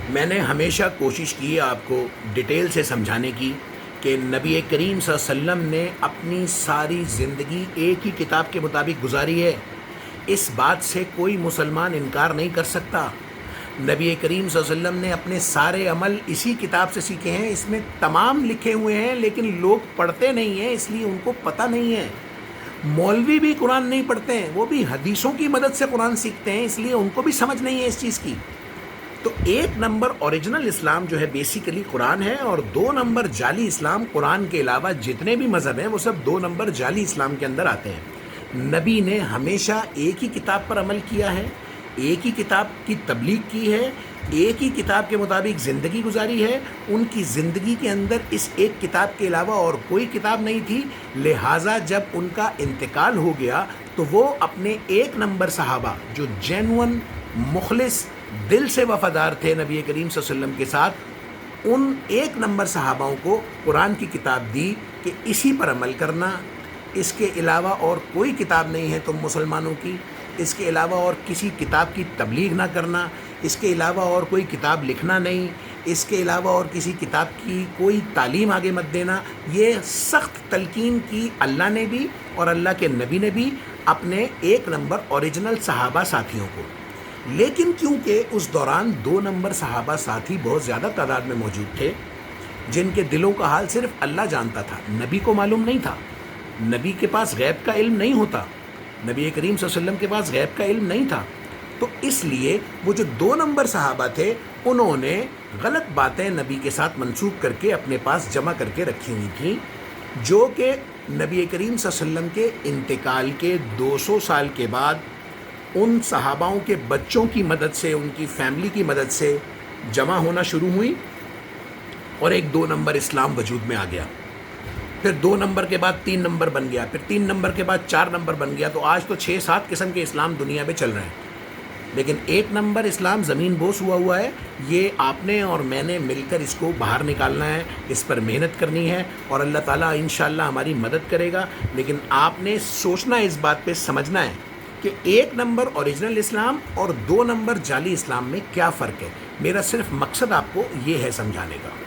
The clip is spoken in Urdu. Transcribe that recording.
میں نے ہمیشہ کوشش کی ہے آپ کو ڈیٹیل سے سمجھانے کی کہ نبی کریم صلی اللہ علیہ وسلم نے اپنی ساری زندگی ایک ہی کتاب کے مطابق گزاری ہے. اس بات سے کوئی مسلمان انکار نہیں کر سکتا. نبی کریم صلی اللہ علیہ وسلم نے اپنے سارے عمل اسی کتاب سے سیکھے ہیں. اس میں تمام لکھے ہوئے ہیں لیکن لوگ پڑھتے نہیں ہیں، اس لیے ان کو پتہ نہیں ہے. مولوی بھی قرآن نہیں پڑھتے ہیں، وہ بھی حدیثوں کی مدد سے قرآن سیکھتے ہیں، اس لیے ان کو بھی سمجھ نہیں ہے اس چیز کی. تو 1 نمبر اوریجنل اسلام جو ہے بیسیکلی قرآن ہے، اور 2 نمبر جعلی اسلام. قرآن کے علاوہ جتنے بھی مذہب ہیں وہ سب 2 نمبر جعلی اسلام کے اندر آتے ہیں. نبی نے ہمیشہ ایک ہی کتاب پر عمل کیا ہے، ایک ہی کتاب کی تبلیغ کی ہے، ایک ہی کتاب کے مطابق زندگی گزاری ہے. ان کی زندگی کے اندر اس ایک کتاب کے علاوہ اور کوئی کتاب نہیں تھی. لہٰذا جب ان کا انتقال ہو گیا تو وہ اپنے 1 نمبر صحابہ جو جینون مخلص دل سے وفادار تھے نبی کریم صلی اللہ علیہ وسلم کے ساتھ، ان 1 نمبر صحاباؤں کو قرآن کی کتاب دی کہ اسی پر عمل کرنا. اس کے علاوہ اور کوئی کتاب نہیں ہے تم مسلمانوں کی، اس کے علاوہ اور کسی کتاب کی تبلیغ نہ کرنا، اس کے علاوہ اور کوئی کتاب لکھنا نہیں، اس کے علاوہ اور کسی کتاب کی کوئی تعلیم آگے مت دینا. یہ سخت تلقین کی اللہ نے بھی اور اللہ کے نبی نے بھی اپنے 1 نمبر اوریجنل صحابہ ساتھیوں کو. لیکن کیونکہ اس دوران 2 نمبر صحابہ ساتھی بہت زیادہ تعداد میں موجود تھے جن کے دلوں کا حال صرف اللہ جانتا تھا، نبی کو معلوم نہیں تھا. نبی کے پاس غیب کا علم نہیں ہوتا، نبی کریم صلی اللہ علیہ وسلم کے پاس غیب کا علم نہیں تھا. تو اس لیے وہ جو 2 نمبر صحابہ تھے انہوں نے غلط باتیں نبی کے ساتھ منسوب کر کے اپنے پاس جمع کر کے رکھی ہوئی تھیں، جو کہ نبی کریم صلی اللہ علیہ وسلم کے انتقال کے 200 سال کے بعد ان صحاباؤں کے بچوں کی مدد سے، ان کی فیملی کی مدد سے جمع ہونا شروع ہوئی، اور ایک 2 نمبر اسلام وجود میں آ گیا. پھر 2 نمبر کے بعد 3 نمبر بن گیا، پھر 3 نمبر کے بعد 4 نمبر بن گیا. تو آج تو 6-7 قسم کے اسلام دنیا میں چل رہے ہیں، لیکن 1 نمبر اسلام زمین بوس ہوا ہے. یہ آپ نے اور میں نے مل کر اس کو باہر نکالنا ہے، اس پر محنت کرنی ہے، اور اللہ تعالیٰ انشاءاللہ ہماری مدد کرے گا. لیکن آپ نے سوچنا، اس بات پہ سمجھنا ہے کہ 1 نمبر اوریجنل اسلام اور 2 نمبر جعلی اسلام میں کیا فرق ہے. میرا صرف مقصد آپ کو یہ ہے سمجھانے کا.